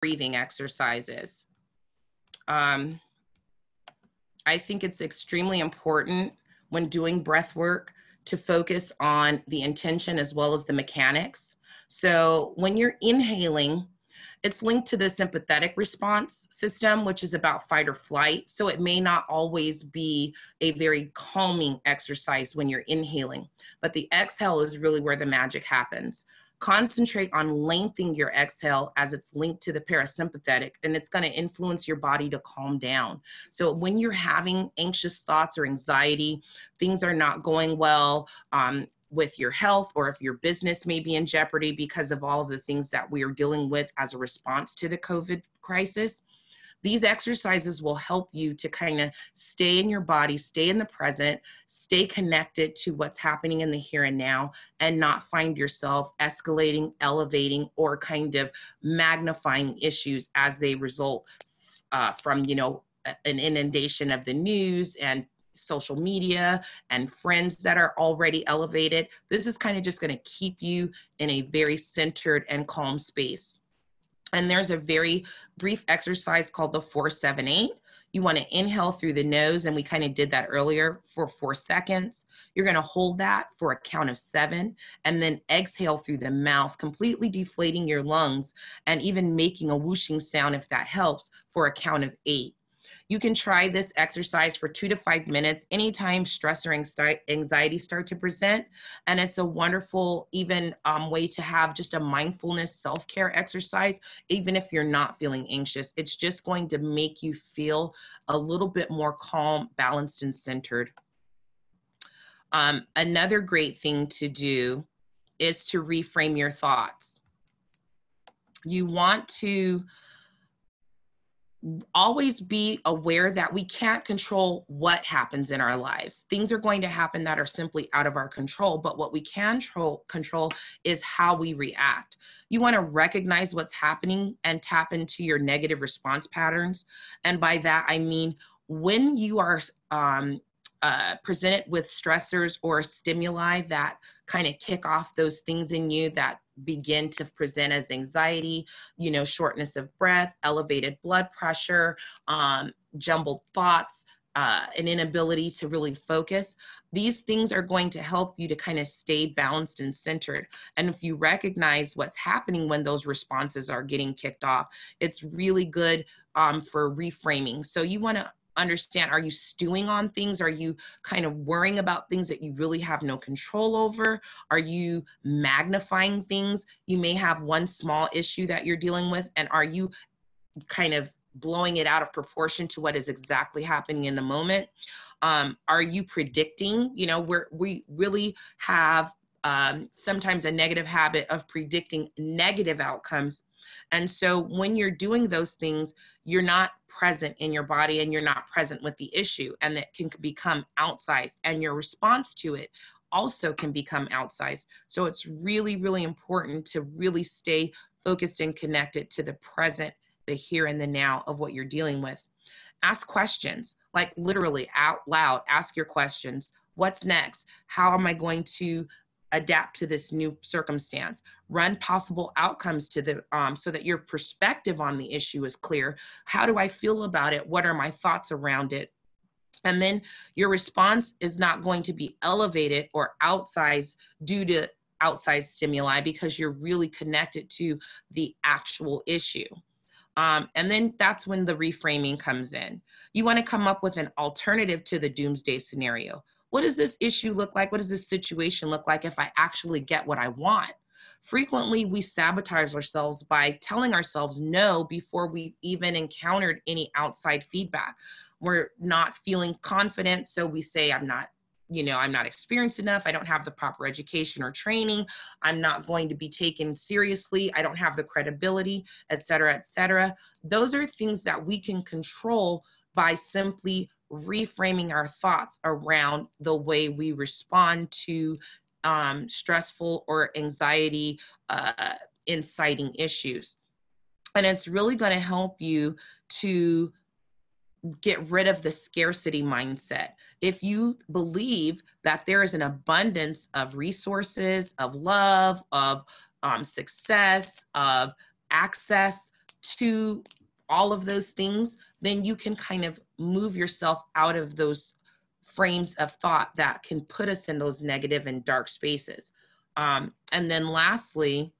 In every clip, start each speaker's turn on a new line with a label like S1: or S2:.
S1: breathing exercises. I think it's extremely important when doing breath work to focus on the intention as well as the mechanics. So when you're inhaling, it's linked to the sympathetic response system, which is about fight or flight. So it may not always be a very calming exercise when you're inhaling, but the exhale is really where the magic happens. Concentrate on lengthening your exhale as it's linked to the parasympathetic, and it's going to influence your body to calm down. So when you're having anxious thoughts or anxiety, things are not going well with your health, or if your business may be in jeopardy because of all of the things that we are dealing with as a response to the COVID crisis, these exercises will help you to kind of stay in your body, stay in the present, stay connected to what's happening in the here and now, and not find yourself escalating, elevating, or kind of magnifying issues as they result from, you know, an inundation of the news and social media and friends that are already elevated. This is kind of just going to keep you in a very centered and calm space. And there's a very brief exercise called the 4-7-8. You want to inhale through the nose, and we kind of did that earlier for 4 seconds. You're going to hold that for a count of 7, and then exhale through the mouth, completely deflating your lungs and even making a whooshing sound if that helps, for a count of 8. You can try this exercise for 2 to 5 minutes anytime stress or anxiety start to present. And it's a wonderful even way to have just a mindfulness self-care exercise, even if you're not feeling anxious. It's just going to make you feel a little bit more calm, balanced, and centered. Another great thing to do is to reframe your thoughts. You want to always be aware that we can't control what happens in our lives. Things are going to happen that are simply out of our control, but what we can control is how we react. You want to recognize what's happening and tap into your negative response patterns. And by that, I mean, when you are presented with stressors or stimuli that kind of kick off those things in you that begin to present as anxiety, you know, shortness of breath, elevated blood pressure, jumbled thoughts, an inability to really focus. These things are going to help you to kind of stay balanced and centered. And if you recognize what's happening when those responses are getting kicked off, it's really good for reframing. So you want to understand, are you stewing on things? Are you kind of worrying about things that you really have no control over? Are you magnifying things? You may have one small issue that you're dealing with, and are you kind of blowing it out of proportion to what is exactly happening in the moment? Are you predicting? You know, we really have sometimes a negative habit of predicting negative outcomes. And so when you're doing those things, you're not present in your body and you're not present with the issue, and that can become outsized, and your response to it also can become outsized. So it's really, really important to really stay focused and connected to the present, the here and the now of what you're dealing with. Ask questions, like literally out loud, ask your questions. What's next? How am I going to adapt to this new circumstance? Run possible outcomes to the so that your perspective on the issue is clear. How do I feel about it? What are my thoughts around it? And then your response is not going to be elevated or outsized due to outside stimuli, because you're really connected to the actual issue. And then that's when the reframing comes in. You want to come up with an alternative to the doomsday scenario. What does this issue look like? What does this situation look like if I actually get what I want? Frequently, we sabotage ourselves by telling ourselves no before we've even encountered any outside feedback. We're not feeling confident, so we say, I'm not experienced enough. I don't have the proper education or training. I'm not going to be taken seriously. I don't have the credibility, et cetera, et cetera. Those are things that we can control by simply reframing our thoughts around the way we respond to stressful or anxiety inciting issues. And it's really going to help you to get rid of the scarcity mindset. If you believe that there is an abundance of resources, of love, of success, of access to all of those things, then you can kind of move yourself out of those frames of thought that can put us in those negative and dark spaces. And then lastly,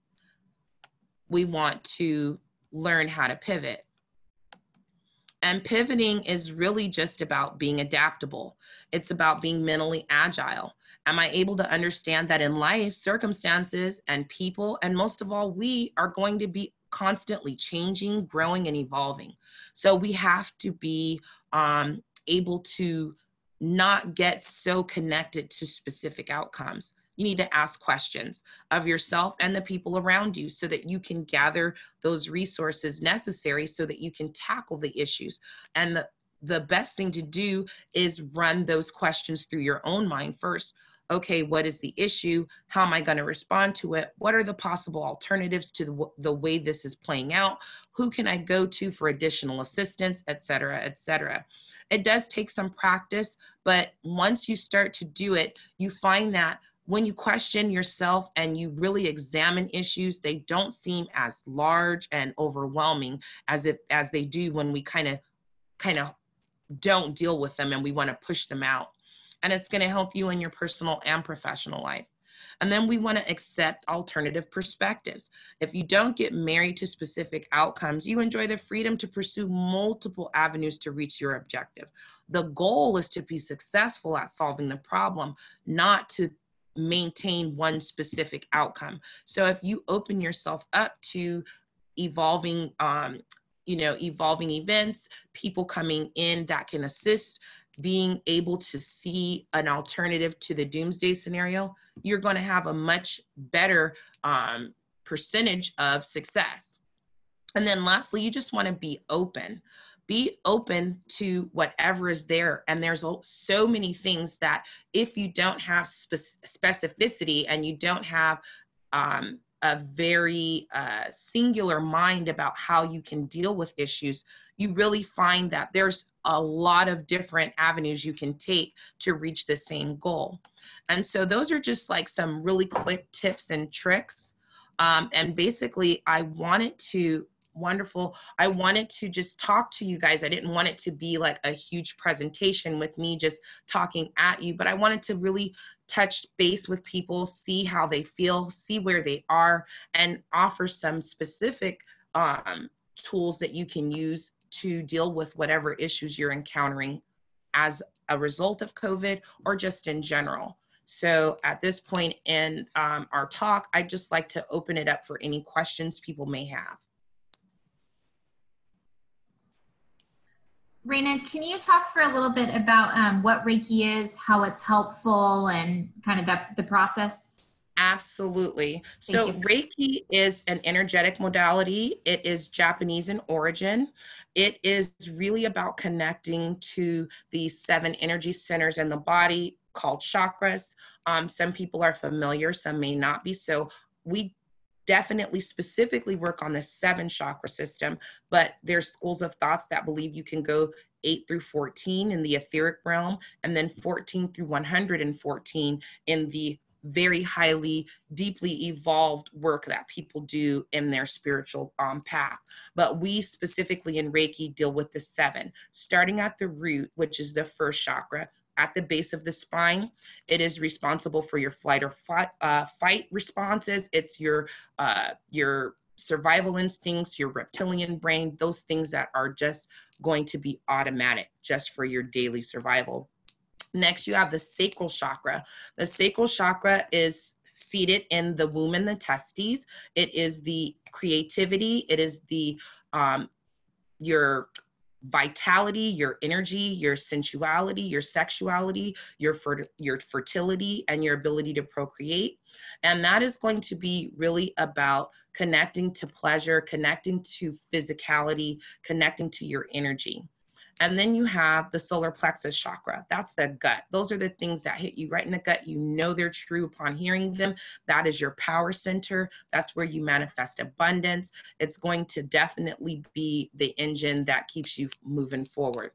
S1: we want to learn how to pivot. And pivoting is really just about being adaptable. It's about being mentally agile. Am I able to understand that in life, circumstances and people, and most of all, we are going to be constantly changing, growing, and evolving. So we have to be able to not get so connected to specific outcomes. You need to ask questions of yourself and the people around you so that you can gather those resources necessary so that you can tackle the issues. And the best thing to do is run those questions through your own mind first. Okay, what is the issue? How am I going to respond to it? What are the possible alternatives to the way this is playing out? Who can I go to for additional assistance, et cetera, et cetera. It does take some practice, but once you start to do it, you find that when you question yourself and you really examine issues, they don't seem as large and overwhelming as they do when we kind of don't deal with them and we want to push them out. And it's going to help you in your personal and professional life. And then we want to accept alternative perspectives. If you don't get married to specific outcomes, you enjoy the freedom to pursue multiple avenues to reach your objective. The goal is to be successful at solving the problem, not to maintain one specific outcome. So if you open yourself up to evolving, evolving events, people coming in that can assist, being able to see an alternative to the doomsday scenario, you're going to have a much better percentage of success. And then lastly, you just want to be open. Be open to whatever is there. And there's so many things that if you don't have specificity and you don't have a very singular mind about how you can deal with issues, you really find that there's a lot of different avenues you can take to reach the same goal. And so those are just like some really quick tips and tricks. And basically, I wanted to just talk to you guys. I didn't want it to be like a huge presentation with me just talking at you, but I wanted to really touch base with people, see how they feel, see where they are, and offer some specific tools that you can use to deal with whatever issues you're encountering as a result of COVID or just in general. So at this point in our talk, I'd just like to open it up for any questions people may have.
S2: Raina, can you talk for a little bit about what Reiki is, how it's helpful, and kind of the process?
S1: Absolutely. So Reiki is an energetic modality. It is Japanese in origin. It is really about connecting to the 7 energy centers in the body called chakras. Some people are familiar, some may not be. So we definitely specifically work on the 7 chakra system, but there's schools of thoughts that believe you can go 8 through 14 in the etheric realm, and then 14 through 114 in the very highly, deeply evolved work that people do in their spiritual path. But we specifically in Reiki deal with the 7, starting at the root, which is the first chakra. At the base of the spine, it is responsible for your flight or fight responses. It's your survival instincts, your reptilian brain, those things that are just going to be automatic just for your daily survival. Next, you have the sacral chakra. The sacral chakra is seated in the womb and the testes. It is the creativity. It is the your vitality, your energy, your sensuality, your sexuality, your fertility, and your ability to procreate. And that is going to be really about connecting to pleasure, connecting to physicality, connecting to your energy. And then you have the solar plexus chakra. That's the gut. Those are the things that hit you right in the gut. You know they're true upon hearing them. That is your power center. That's where you manifest abundance. It's going to definitely be the engine that keeps you moving forward.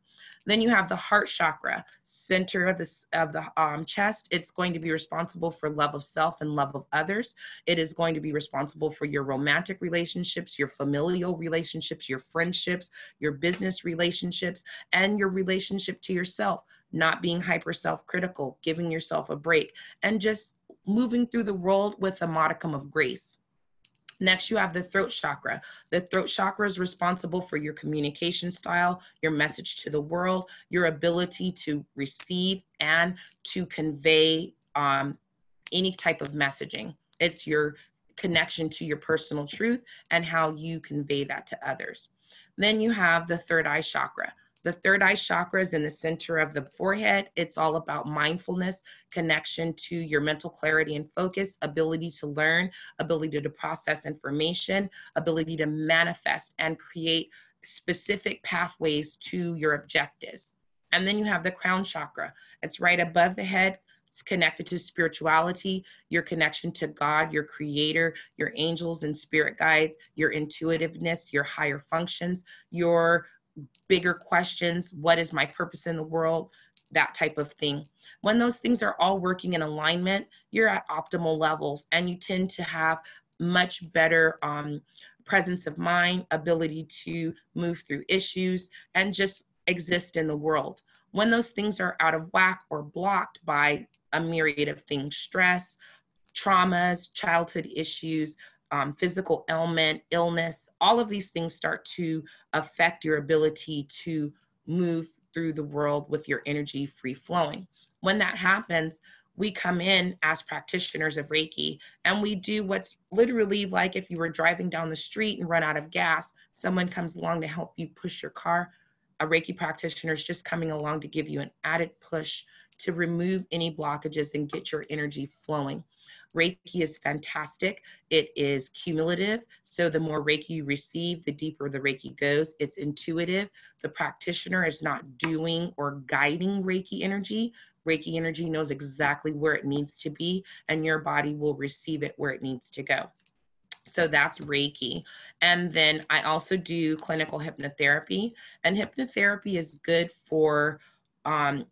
S1: Then you have the heart chakra, center of the chest. It's going to be responsible for love of self and love of others. It is going to be responsible for your romantic relationships, your familial relationships, your friendships, your business relationships, and your relationship to yourself, not being hyper self-critical, giving yourself a break, and just moving through the world with a modicum of grace. Next, you have the throat chakra. The throat chakra is responsible for your communication style, your message to the world, your ability to receive and to convey any type of messaging. It's your connection to your personal truth and how you convey that to others. Then you have the third eye chakra. The third eye chakra is in the center of the forehead. It's all about mindfulness, connection to your mental clarity and focus, ability to learn, ability to process information, ability to manifest and create specific pathways to your objectives. And then you have the crown chakra. It's right above the head. It's connected to spirituality, your connection to God, your creator, your angels and spirit guides, your intuitiveness, your higher functions, your bigger questions. What is my purpose in the world? That type of thing. When those things are all working in alignment, you're at optimal levels and you tend to have much better presence of mind, ability to move through issues, and just exist in the world. When those things are out of whack or blocked by a myriad of things, stress, traumas, childhood issues, physical ailment, illness, all of these things start to affect your ability to move through the world with your energy free flowing. When that happens, we come in as practitioners of Reiki and we do what's literally like if you were driving down the street and run out of gas, someone comes along to help you push your car. A Reiki practitioner is just coming along to give you an added push to remove any blockages and get your energy flowing. Reiki is fantastic. It is cumulative. So the more Reiki you receive, the deeper the Reiki goes. It's intuitive. The practitioner is not doing or guiding Reiki energy. Reiki energy knows exactly where it needs to be, and your body will receive it where it needs to go. So that's Reiki. And then I also do clinical hypnotherapy. And hypnotherapy is good for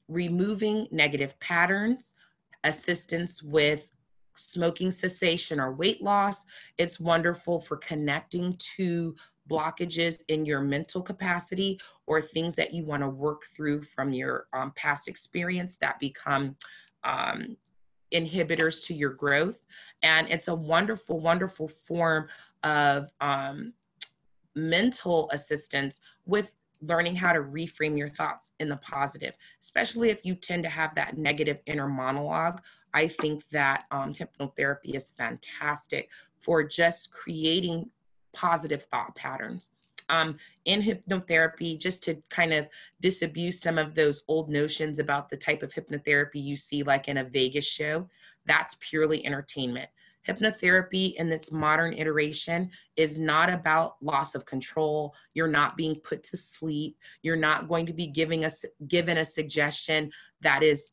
S1: removing negative patterns, assistance with smoking cessation or weight loss. It's wonderful for connecting to blockages in your mental capacity or things that you want to work through from your past experience that become inhibitors to your growth. And it's a wonderful, wonderful form of mental assistance with learning how to reframe your thoughts in the positive, especially if you tend to have that negative inner monologue. I think that hypnotherapy is fantastic for just creating positive thought patterns. In hypnotherapy, just to kind of disabuse some of those old notions about the type of hypnotherapy you see like in a Vegas show, that's purely entertainment. Hypnotherapy in its modern iteration is not about loss of control. You're not being put to sleep. You're not going to be given a suggestion that is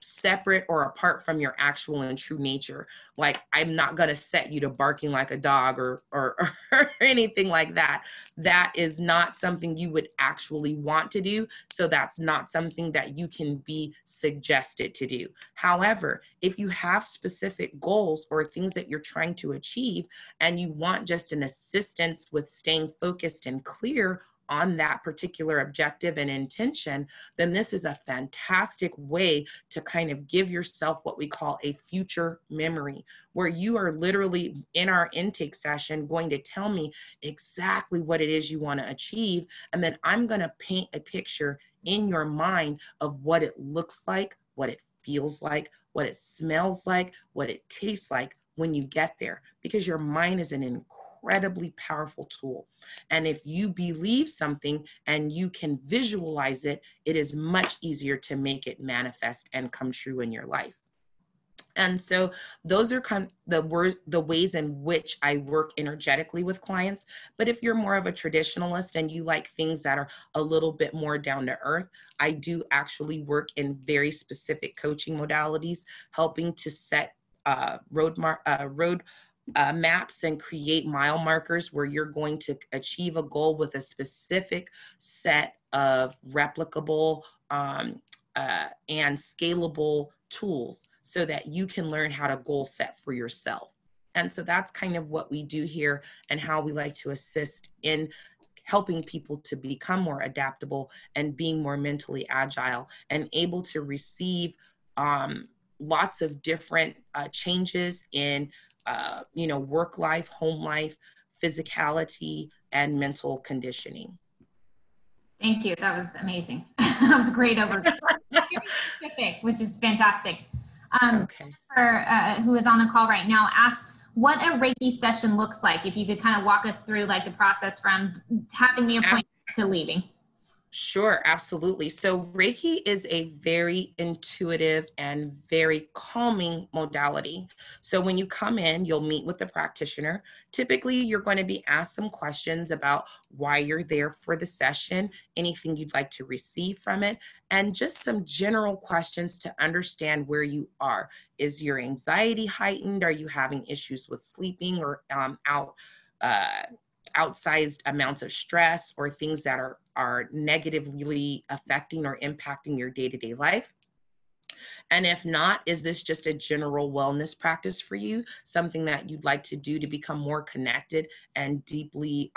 S1: separate or apart from your actual and true nature. Like, I'm not going to set you to barking like a dog or anything like that. That is not something you would actually want to do. So that's not something that you can be suggested to do. However, if you have specific goals or things that you're trying to achieve and you want just an assistance with staying focused and clear on that particular objective and intention, then this is a fantastic way to kind of give yourself what we call a future memory, where you are literally in our intake session going to tell me exactly what it is you want to achieve. And then I'm going to paint a picture in your mind of what it looks like, what it feels like, what it smells like, what it tastes like when you get there, because your mind is an incredibly powerful tool. And if you believe something and you can visualize it, it is much easier to make it manifest and come true in your life. And so those are kind of the ways in which I work energetically with clients. But if you're more of a traditionalist and you like things that are a little bit more down to earth, I do actually work in very specific coaching modalities, helping to set road maps and create mile markers where you're going to achieve a goal with a specific set of replicable and scalable tools so that you can learn how to goal set for yourself. And so that's kind of what we do here and how we like to assist in helping people to become more adaptable and being more mentally agile and able to receive lots of different changes in work life, home life, physicality, and mental conditioning.
S2: Thank you. That was amazing. That was a great overview. Very specific, which is fantastic.
S1: Okay.
S2: Who is on the call right now asked what a Reiki session looks like. If you could kind of walk us through like the process from having the appointment to leaving.
S1: Sure, absolutely. So Reiki is a very intuitive and very calming modality. So when you come in, you'll meet with the practitioner. Typically, you're going to be asked some questions about why you're there for the session, anything you'd like to receive from it, and just some general questions to understand where you are. Is your anxiety heightened? Are you having issues with sleeping or outsized amounts of stress or things that are negatively affecting or impacting your day-to-day life? And if not, is this just a general wellness practice for you, something that you'd like to do to become more connected and deeply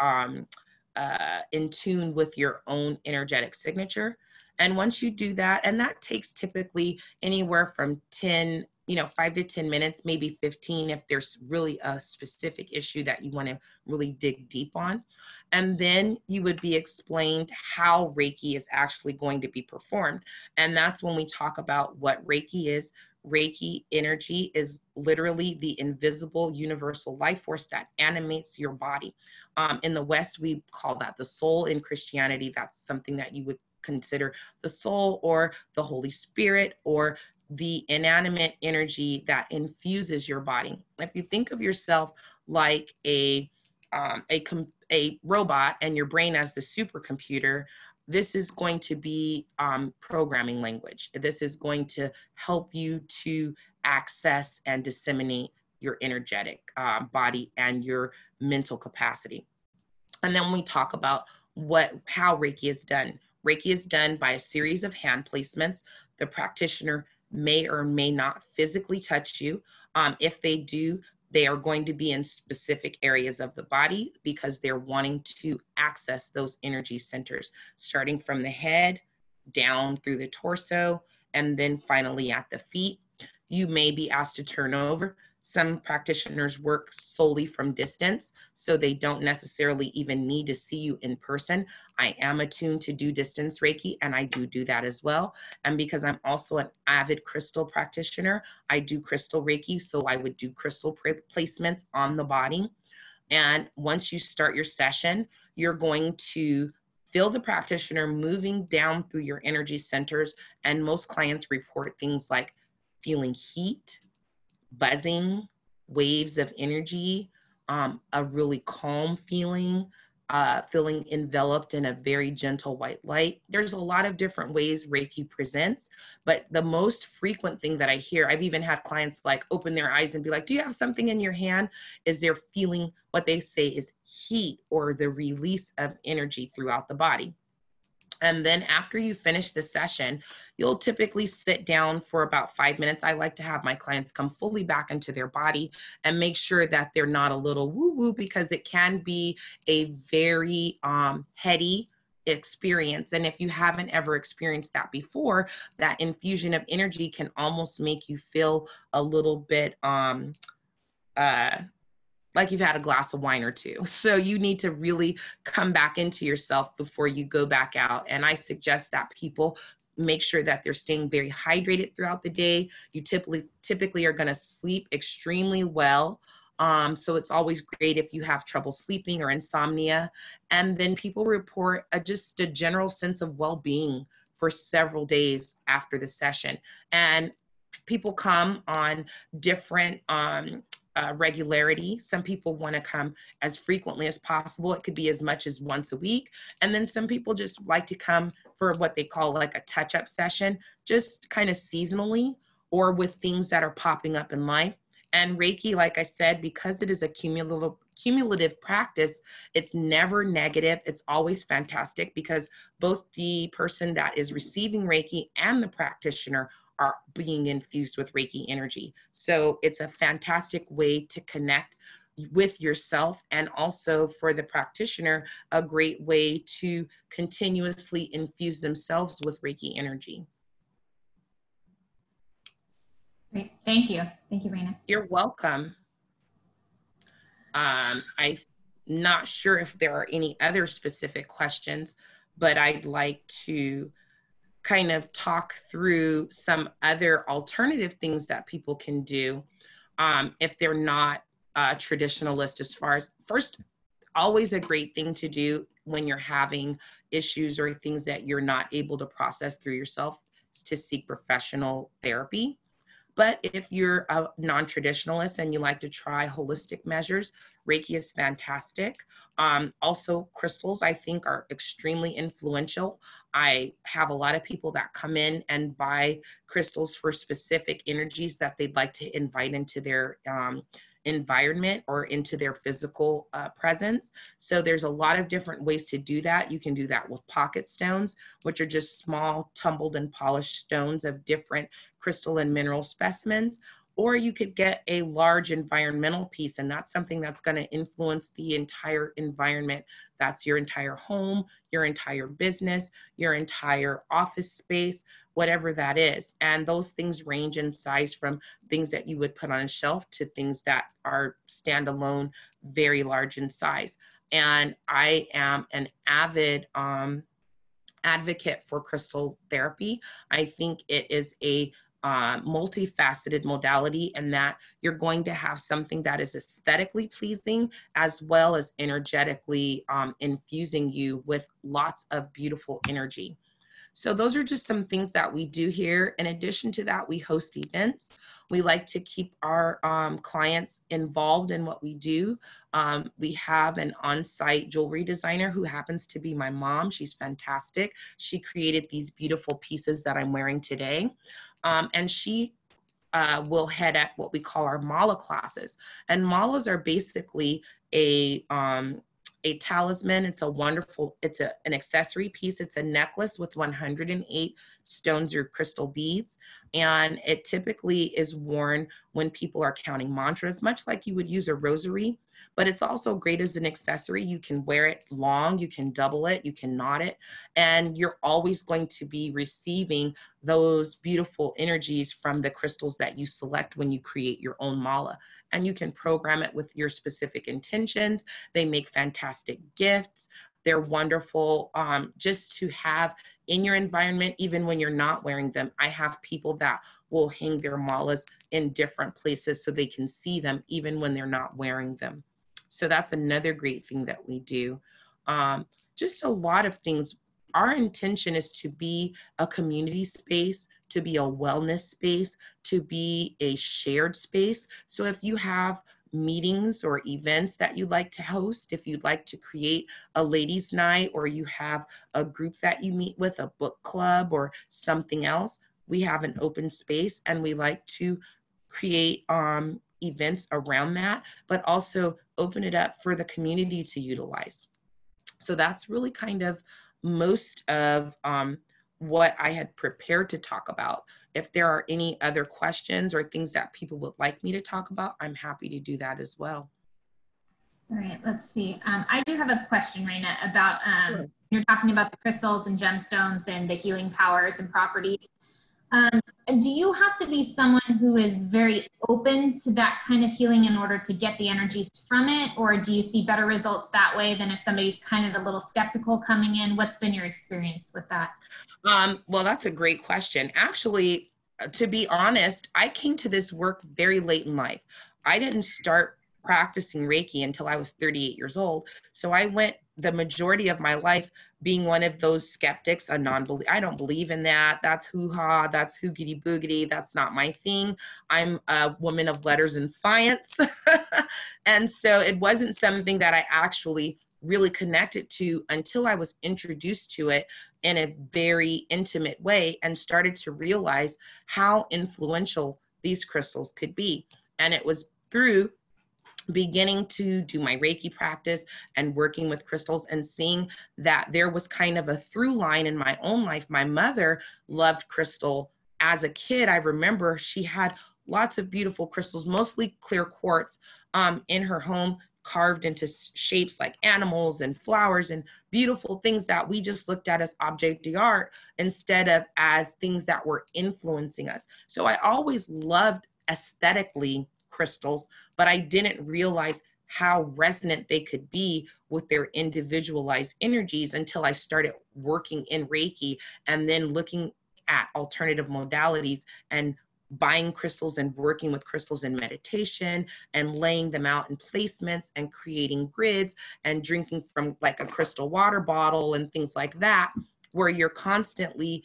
S1: in tune with your own energetic signature? And once you do that, and that takes typically anywhere from 5 to 10 minutes, maybe 15 if there's really a specific issue that you want to really dig deep on. And then you would be explained how Reiki is actually going to be performed. And that's when we talk about what Reiki is. Reiki energy is literally the invisible universal life force that animates your body. In the West, we call that the soul. In Christianity, that's something that you would consider the soul or the Holy Spirit or the inanimate energy that infuses your body. If you think of yourself like a robot and your brain as the supercomputer, this is going to be programming language. This is going to help you to access and disseminate your energetic body and your mental capacity. And then we talk about how Reiki is done. Reiki is done by a series of hand placements. The practitioner may or may not physically touch you. If they do, they are going to be in specific areas of the body because they're wanting to access those energy centers, starting from the head, down through the torso, and then finally at the feet. You may be asked to turn over. Some practitioners work solely from distance, so they don't necessarily even need to see you in person. I am attuned to do distance Reiki, and I do that as well. And because I'm also an avid crystal practitioner, I do crystal Reiki, so I would do crystal placements on the body. And once you start your session, you're going to feel the practitioner moving down through your energy centers, and most clients report things like feeling heat, buzzing, waves of energy, a really calm feeling, feeling enveloped in a very gentle white light. There's a lot of different ways Reiki presents, but the most frequent thing that I hear, I've even had clients like open their eyes and be like, do you have something in your hand? Is they're feeling what they say is heat or the release of energy throughout the body. And then after you finish the session, you'll typically sit down for about 5 minutes. I like to have my clients come fully back into their body and make sure that they're not a little woo-woo, because it can be a very heady experience. And if you haven't ever experienced that before, that infusion of energy can almost make you feel a little bit like you've had a glass of wine or two. So you need to really come back into yourself before you go back out. And I suggest that people make sure that they're staying very hydrated throughout the day. You typically are going to sleep extremely well. So it's always great if you have trouble sleeping or insomnia. And then people report just a general sense of well-being for several days after the session. And people come on different regularity. Some people want to come as frequently as possible. It could be as much as once a week. And then some people just like to come for what they call like a touch-up session, just kind of seasonally or with things that are popping up in life. And Reiki, like I said, because it is a cumulative practice, it's never negative. It's always fantastic because both the person that is receiving Reiki and the practitioner are being infused with Reiki energy. So it's a fantastic way to connect with yourself, and also for the practitioner, a great way to continuously infuse themselves with Reiki energy.
S2: Great. Thank you. Thank you, Raina.
S1: You're welcome. I'm not sure if there are any other specific questions, but I'd like to kind of talk through some other alternative things that people can do if they're not traditionalist. As far as, first, always a great thing to do when you're having issues or things that you're not able to process through yourself is to seek professional therapy. But if you're a non-traditionalist and you like to try holistic measures, Reiki is fantastic. Also, crystals, I think, are extremely influential. I have a lot of people that come in and buy crystals for specific energies that they'd like to invite into their environment or into their physical presence. So there's a lot of different ways to do that. You can do that with pocket stones, which are just small tumbled and polished stones of different crystal and mineral specimens. Or you could get a large environmental piece, and that's something that's going to influence the entire environment. That's your entire home, your entire business, your entire office space, whatever that is. And those things range in size from things that you would put on a shelf to things that are standalone, very large in size. And I am an avid advocate for crystal therapy. I think it is a multifaceted modality, and that you're going to have something that is aesthetically pleasing as well as energetically infusing you with lots of beautiful energy. So those are just some things that we do here. In addition to that, we host events. We like to keep our clients involved in what we do. We have an on-site jewelry designer who happens to be my mom. She's fantastic. She created these beautiful pieces that I'm wearing today. And she will head at what we call our mala classes. And malas are basically a talisman. It's a wonderful, it's an accessory piece. It's a necklace with 108 stones or crystal beads. And it typically is worn when people are counting mantras, much like you would use a rosary, but it's also great as an accessory. You can wear it long, you can double it, you can knot it, and you're always going to be receiving those beautiful energies from the crystals that you select when you create your own mala. And you can program it with your specific intentions. They make fantastic gifts. They're wonderful just to have in your environment, even when you're not wearing them. I have people that will hang their malas in different places so they can see them even when they're not wearing them. So that's another great thing that we do. Just a lot of things. Our intention is to be a community space, to be a wellness space, to be a shared space. So if you have meetings or events that you'd like to host, if you'd like to create a ladies' night, or you have a group that you meet with, a book club or something else, we have an open space, and we like to create events around that, but also open it up for the community to utilize. So that's really kind of most of what I had prepared to talk about. If there are any other questions or things that people would like me to talk about, I'm happy to do that as well.
S2: All right, let's see. I do have a question, Raina, about you're talking about the crystals and gemstones and the healing powers and properties. Do you have to be someone who is very open to that kind of healing in order to get the energies from it? Or do you see better results that way than if somebody's kind of a little skeptical coming in? What's been your experience with that?
S1: Well, that's a great question. Actually, to be honest, I came to this work very late in life. I didn't start practicing Reiki until I was 38 years old. So I went the majority of my life being one of those skeptics, a non-believer. I don't believe in that. That's hoo-ha, that's hoogity boogity. That's not my thing. I'm a woman of letters and science. And so it wasn't something that I actually really connected to until I was introduced to it in a very intimate way and started to realize how influential these crystals could be. And it was through beginning to do my Reiki practice and working with crystals and seeing that there was kind of a through line in my own life. My mother loved crystal. As a kid, I remember she had lots of beautiful crystals, mostly clear quartz, in her home, carved into shapes like animals and flowers and beautiful things that we just looked at as object d'art instead of as things that were influencing us. So I always loved aesthetically crystals, but I didn't realize how resonant they could be with their individualized energies until I started working in Reiki and then looking at alternative modalities and buying crystals and working with crystals in meditation and laying them out in placements and creating grids and drinking from like a crystal water bottle and things like that, where you're constantly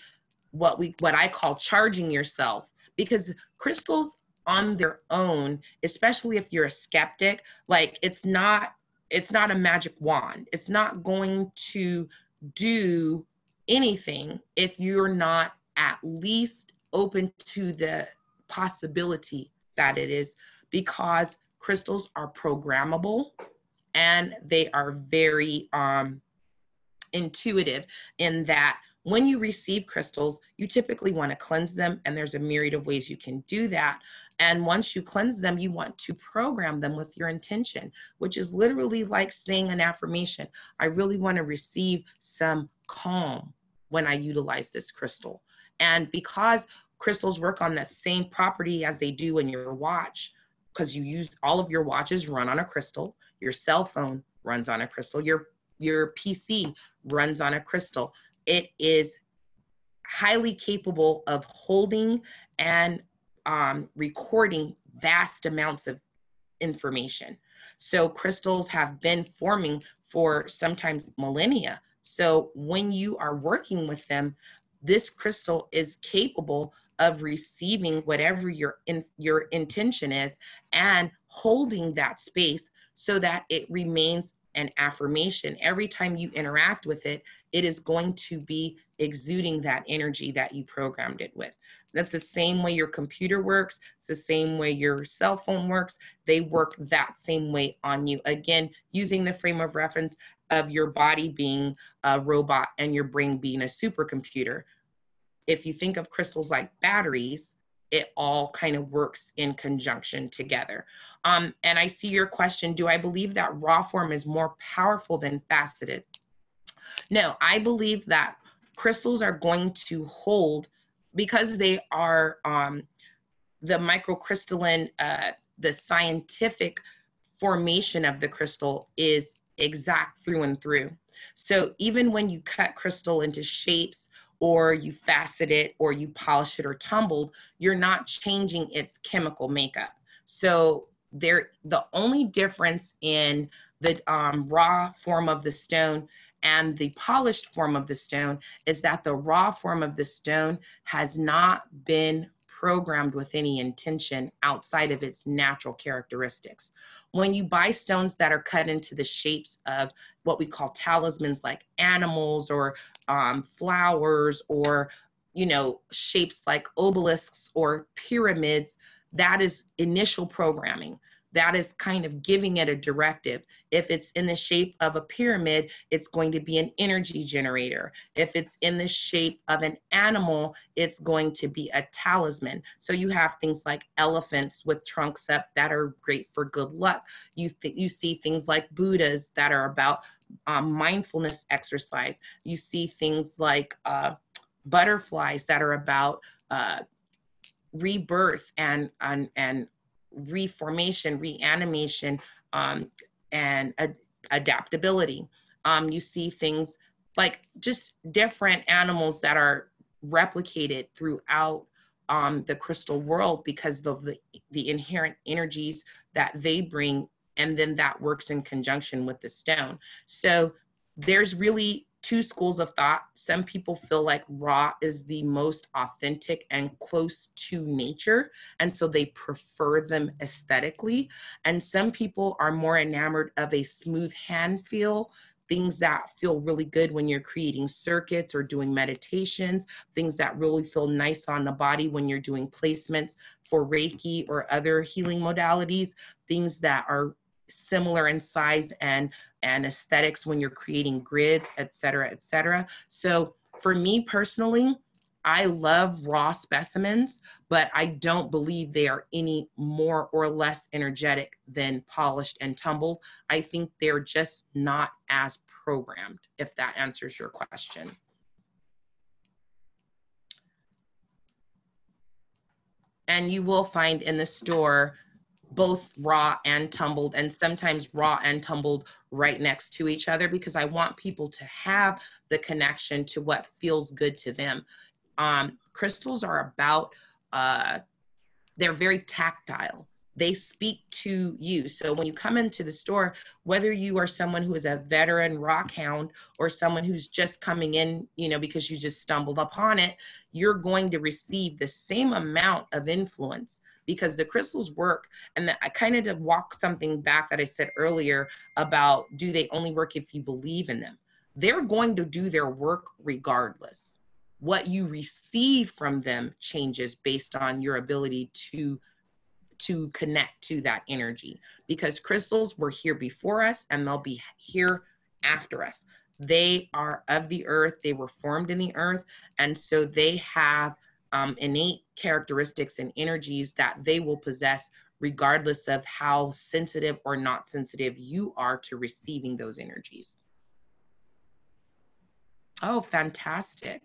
S1: what I call charging yourself, because crystals on their own, especially if you're a skeptic, like it's not a magic wand. It's not going to do anything if you're not at least open to the possibility that it is, because crystals are programmable and they are very intuitive in that when you receive crystals, you typically want to cleanse them, and there's a myriad of ways you can do that. And once you cleanse them, you want to program them with your intention, which is literally like saying an affirmation. I really want to receive some calm when I utilize this crystal. And because crystals work on the same property as they do in your watch, because you use all of your watches run on a crystal, your cell phone runs on a crystal, your PC runs on a crystal. It is highly capable of holding and recording vast amounts of information. So crystals have been forming for sometimes millennia. So when you are working with them, this crystal is capable of receiving whatever your intention is and holding that space so that it remains an affirmation. Every time you interact with it, it is going to be exuding that energy that you programmed it with. That's the same way your computer works. It's the same way your cell phone works. They work that same way on you. Again, using the frame of reference of your body being a robot and your brain being a supercomputer. If you think of crystals like batteries, it all kind of works in conjunction together. And I see your question, do I believe that raw form is more powerful than faceted? No, I believe that crystals are going to hold, because they are the microcrystalline, the scientific formation of the crystal is exact through and through. So even when you cut crystal into shapes, or you facet it, or you polish it or tumbled, you're not changing its chemical makeup. So the only difference in the raw form of the stone and the polished form of the stone is that the raw form of the stone has not been programmed with any intention outside of its natural characteristics. When you buy stones that are cut into the shapes of what we call talismans, like animals or flowers, or shapes like obelisks or pyramids, that is initial programming. That is kind of giving it a directive. If it's in the shape of a pyramid, it's going to be an energy generator. If it's in the shape of an animal, it's going to be a talisman. So you have things like elephants with trunks up that are great for good luck. You see things like Buddhas that are about mindfulness exercise. You see things like butterflies that are about rebirth and reformation, reanimation, and adaptability. You see things like just different animals that are replicated throughout the crystal world because of the inherent energies that they bring, and then that works in conjunction with the stone. So there's really two schools of thought. Some people feel like raw is the most authentic and close to nature, and so they prefer them aesthetically. And some people are more enamored of a smooth hand feel, things that feel really good when you're creating circuits or doing meditations, things that really feel nice on the body when you're doing placements for Reiki or other healing modalities, things that are similar in size and aesthetics when you're creating grids, et cetera, et cetera. So for me personally, I love raw specimens, but I don't believe they are any more or less energetic than polished and tumbled. I think they're just not as programmed, if that answers your question. And you will find in the store both raw and tumbled, and sometimes raw and tumbled right next to each other, because I want people to have the connection to what feels good to them. Crystals are about, they're very tactile. They speak to you. So when you come into the store, whether you are someone who is a veteran rock hound or someone who's just coming in, you know, because you just stumbled upon it, you're going to receive the same amount of influence, because the crystals work. And I kind of walk something back that I said earlier about, do they only work if you believe in them? They're going to do their work regardless. What you receive from them changes based on your ability to connect to that energy, because crystals were here before us and they'll be here after us. They are of the earth, they were formed in the earth, and so they have innate characteristics and energies that they will possess regardless of how sensitive or not sensitive you are to receiving those energies. Oh, fantastic.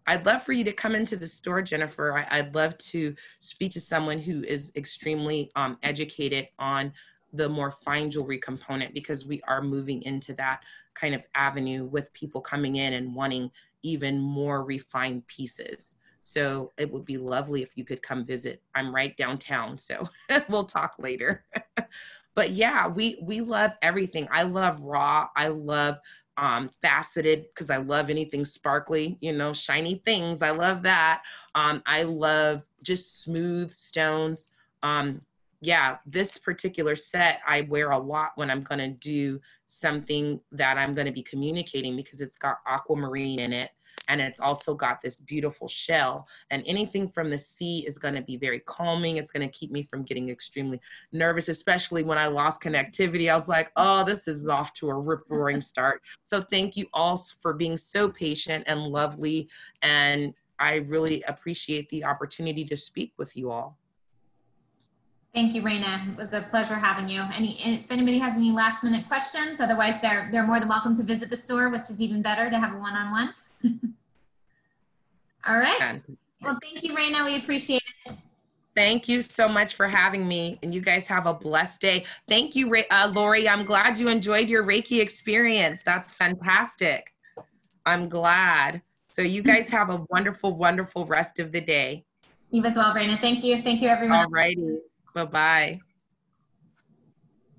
S1: I'd love for you to come into the store, Jennifer. I'd love to speak to someone who is extremely educated on the more fine jewelry component, because we are moving into that kind of avenue with people coming in and wanting even more refined pieces. So it would be lovely if you could come visit. I'm right downtown, so we'll talk later. But yeah, we love everything. I love raw. I love faceted, because I love anything sparkly, you know, shiny things. I love that. I love just smooth stones. Yeah, this particular set I wear a lot when I'm going to do something that I'm going to be communicating, because it's got aquamarine in it. And it's also got this beautiful shell, and anything from the sea is going to be very calming. It's going to keep me from getting extremely nervous, especially when I lost connectivity. I was like, oh, this is off to a rip-roaring start. So thank you all for being so patient and lovely. And I really appreciate the opportunity to speak with you all.
S2: Thank you, Raina. It was a pleasure having you. If anybody has any last minute questions, otherwise they're more than welcome to visit the store, which is even better to have a one-on-one. All right. Well, thank you, Raina. We appreciate it.
S1: Thank you so much for having me, and you guys have a blessed day. Thank you, Lori. I'm glad you enjoyed your Reiki experience. That's fantastic. I'm glad. So you guys have a wonderful, wonderful rest of the day.
S2: You as well, Raina. Thank you. Thank you, everyone.
S1: All righty. Bye-bye.